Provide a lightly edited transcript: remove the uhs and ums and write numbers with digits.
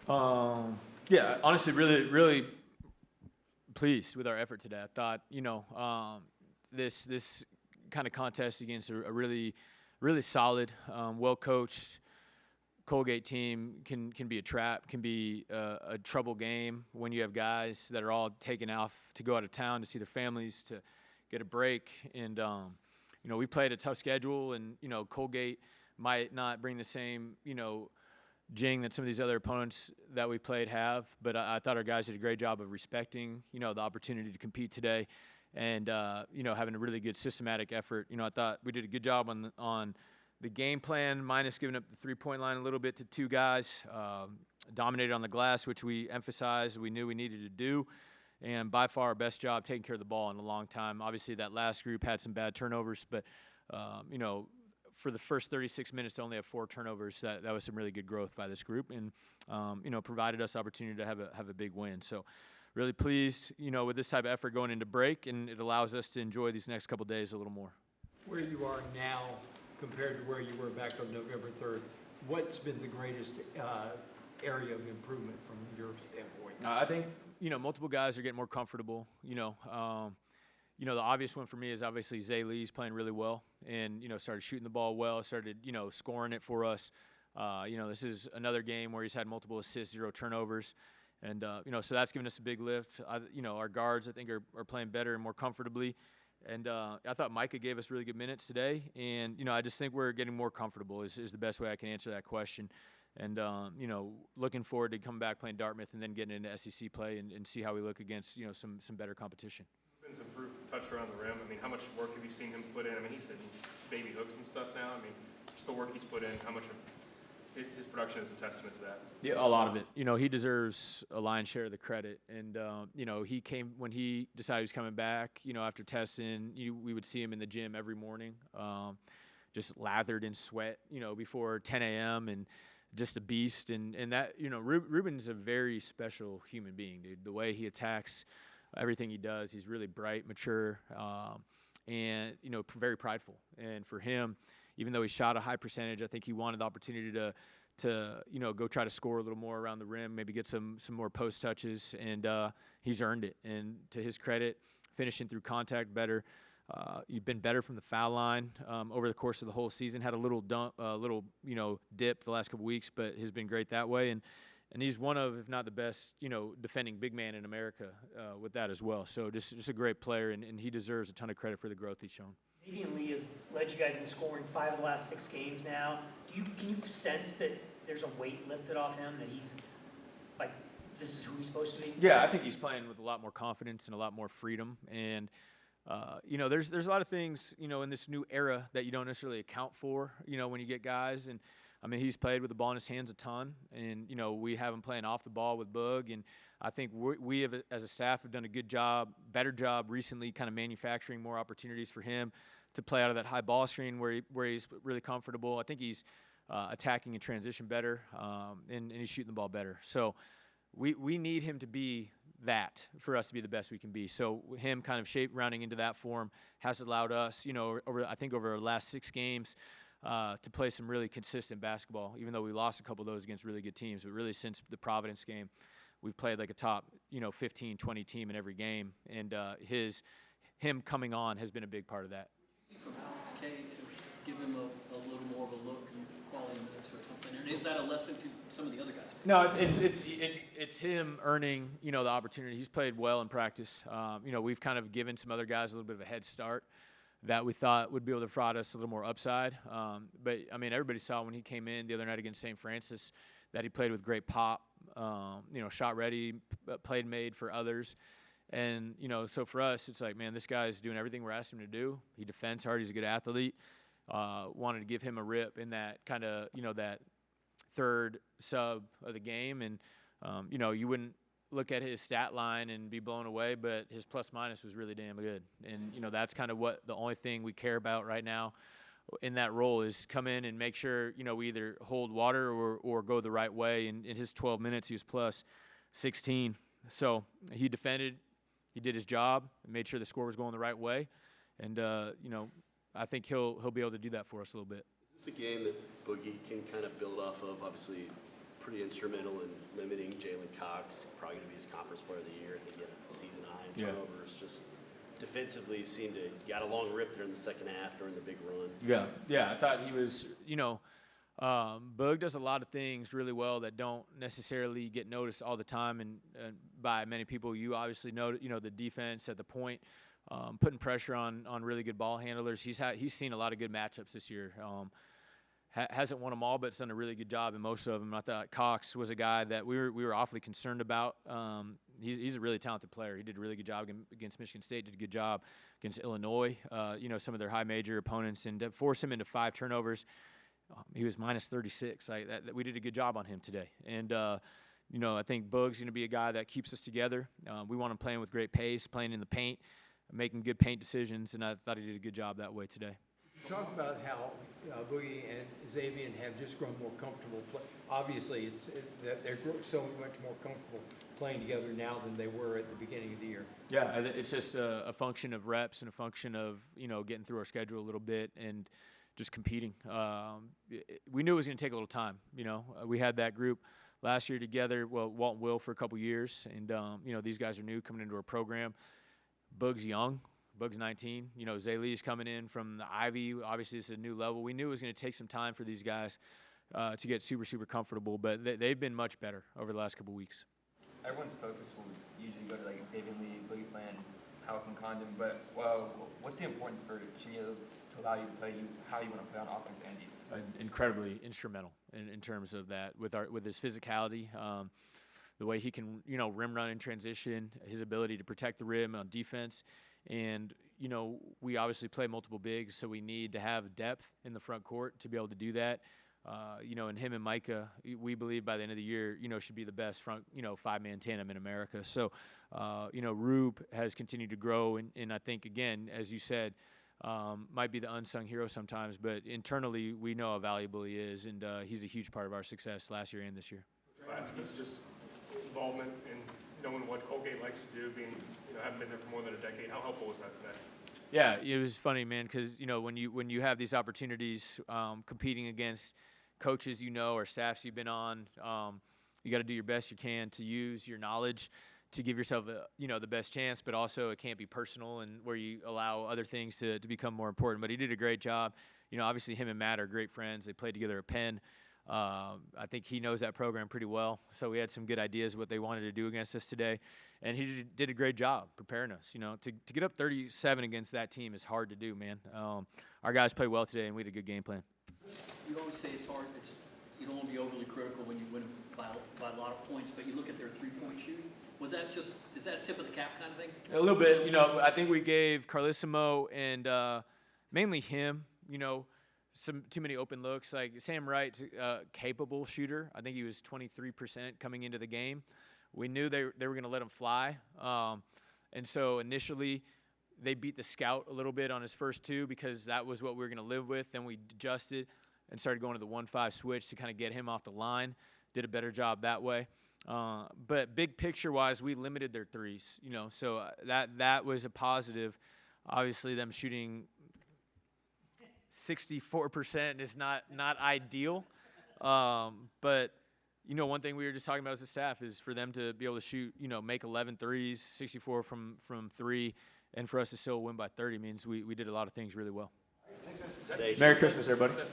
Yeah, honestly, really pleased with our effort today. I thought, this kind of contest against a really solid, well-coached Colgate team can be a trap, can be a trouble game when you have guys that are all taken off to go out of town to see their families, to get a break. And, we played a tough schedule, and, Colgate might not bring the same, jing that some of these other opponents that we played have, but I thought our guys did a great job of respecting, the opportunity to compete today, and having a really good systematic effort. I thought we did a good job on the game plan, minus giving up the three-point line a little bit to two guys. Dominated on the glass, which we emphasized we knew we needed to do, and by far our best job taking care of the ball in a long time. Obviously, that last group had some bad turnovers, but for the first 36 minutes to only have 4 turnovers, that was some really good growth by this group, and provided us opportunity to have a big win. So really pleased, with this type of effort going into break, and it allows us to enjoy these next couple days a little more. Where you are now compared to where you were back on November 3rd, what's been the greatest area of improvement from your standpoint? I think, multiple guys are getting more comfortable, the obvious one for me is obviously Zay Lee's playing really well, and, started shooting the ball well, started, scoring it for us. This is another game where he's had multiple assists, 0 turnovers. And, so that's given us a big lift. Our guards, I think, are playing better and more comfortably. And I thought Micah gave us really good minutes today. And, I just think we're getting more comfortable is the best way I can answer that question. And, looking forward to coming back playing Dartmouth and then getting into SEC play and see how we look against, some better competition. Ruben's improved touch around the rim. I mean, how much work have you seen him put in? I mean, he's hitting baby hooks and stuff now. I mean, just the work he's put in, how much of his production is a testament to that? Yeah, a lot of it. He deserves a lion's share of the credit. And, he came when he decided he was coming back, after testing, we would see him in the gym every morning, just lathered in sweat, before 10 a.m. and just a beast. And that, Ruben's a very special human being, dude. The way he attacks everything he does, he's really bright, mature, and, very prideful. And for him, even though he shot a high percentage, I think he wanted the opportunity to go try to score a little more around the rim, maybe get some more post touches, and he's earned it. And to his credit, finishing through contact better. You've been better from the foul line over the course of the whole season. Had a little dip the last couple weeks, but has been great that way. And he's one of, if not the best, defending big man in America with that as well. So just a great player, and he deserves a ton of credit for the growth he's shown. Xavier Lee has led you guys in scoring 5 of the last 6 games now. Can you sense that there's a weight lifted off him, that he's like, this is who he's supposed to be? Yeah, I think he's playing with a lot more confidence and a lot more freedom. And there's a lot of things in this new era that you don't necessarily account for. When you get guys, and I mean, he's played with the ball in his hands a ton, and we have him playing off the ball with Boog, and I think we have, as a staff, have done a better job recently, kind of manufacturing more opportunities for him to play out of that high ball screen where he's really comfortable. I think he's attacking in transition better, and he's shooting the ball better. So we need him to be that for us to be the best we can be. So him kind of rounding into that form has allowed us, over the last 6 games, to play some really consistent basketball, even though we lost a couple of those against really good teams. But really, since the Providence game, we've played like a top, 15, 20 team in every game. And him coming on has been a big part of that. From Alex K to give him a little more of a look and quality minutes or something? And is that a lesson to some of the other guys? No, it's him earning, the opportunity. He's played well in practice. We've kind of given some other guys a little bit of a head start that we thought would be able to fraud us a little more upside. But, I mean, everybody saw when he came in the other night against St. Francis that he played with great pop, shot ready, played made for others. And, so for us, it's like, man, this guy's doing everything we're asking him to do. He defends hard. He's a good athlete. Wanted to give him a rip in that kind of, that third sub of the game. And, you wouldn't look at his stat line and be blown away, but his plus minus was really damn good. And, that's kind of what the only thing we care about right now in that role is come in and make sure, we either hold water or go the right way. And in his 12 minutes, he was plus 16. So he defended. He did his job and made sure the score was going the right way. And, I think he'll be able to do that for us a little bit. Is this a game that Boogie can kind of build off of? Obviously, pretty instrumental in limiting Jalen Cox, probably going to be his conference player of the year. I think he had a season high in turnovers. Just defensively seemed to got a long rip there in the second half during the big run. Yeah. I thought he was, Boog does a lot of things really well that don't necessarily get noticed all the time, and by many people. You obviously know, the defense at the point, putting pressure on really good ball handlers. He's seen a lot of good matchups this year. Hasn't won them all, but it's done a really good job in most of them. I thought Cox was a guy that we were awfully concerned about. He's a really talented player. He did a really good job against Michigan State. Did a good job against Illinois. Some of their high major opponents, and to force him into 5 turnovers. He was minus 36. We did a good job on him today. And, I think Boog's going to be a guy that keeps us together. We want him playing with great pace, playing in the paint, making good paint decisions, and I thought he did a good job that way today. Talk about how Boogie and Xavier have just grown more comfortable. Obviously, that they're so much more comfortable playing together now than they were at the beginning of the year. Yeah, it's just a function of reps and a function of, getting through our schedule a little bit and just competing. We knew it was going to take a little time. We had that group last year together, Walt and Will for a couple years, and, these guys are new coming into our program. Boog's young. Boog's 19. Zaylee's coming in from the Ivy. Obviously, it's a new level. We knew it was going to take some time for these guys to get super, super comfortable, but they've been much better over the last couple weeks. Everyone's focus will usually go to like Xavier Lee, Boogie Flan, Halcon Condon, but what's the importance for Chinio to allow you to play how you want to play on offense and defense? Incredibly instrumental in terms of that with his physicality, the way he can rim run in transition, his ability to protect the rim on defense. And, we obviously play multiple bigs, so we need to have depth in the front court to be able to do that. And him and Micah, we believe by the end of the year, should be the best front, 5-man tandem in America. So, Rube has continued to grow. And I think, again, as you said, might be the unsung hero sometimes, but internally we know how valuable he is, and he's a huge part of our success last year and this year. Latsky's just involvement in knowing what Colgate likes to do, being, haven't been there for more than a decade. How helpful was that today? Yeah, it was funny, man, because, when you have these opportunities competing against coaches or staffs you've been on, you got to do your best you can to use your knowledge to give yourself, the best chance, but also it can't be personal and where you allow other things to become more important. But he did a great job. Obviously him and Matt are great friends. They played together at Penn. I think he knows that program pretty well. So we had some good ideas what they wanted to do against us today. And he did a great job preparing us. To get up 37 against that team is hard to do, man. Our guys played well today, and we had a good game plan. You always say it's hard. You don't want to be overly critical when you win by a lot of points, but you look at their three-point shooting. Is that tip of the cap kind of thing? A little bit. I think we gave Carlissimo and mainly him, some too many open looks. Like Sam Wright's a capable shooter. I think he was 23% coming into the game. We knew they were going to let him fly. And so initially they beat the scout a little bit on his first 2 because that was what we were going to live with. Then we adjusted and started going to the 1-5 switch to kind of get him off the line. Did a better job that way. But big picture-wise, we limited their threes. So that was a positive. Obviously, them shooting 64% is not ideal. But, one thing we were just talking about as a staff is for them to be able to shoot, make 11 threes, 64 from 3, and for us to still win by 30 means we did a lot of things really well. Thanks. Merry Christmas, everybody. Yep.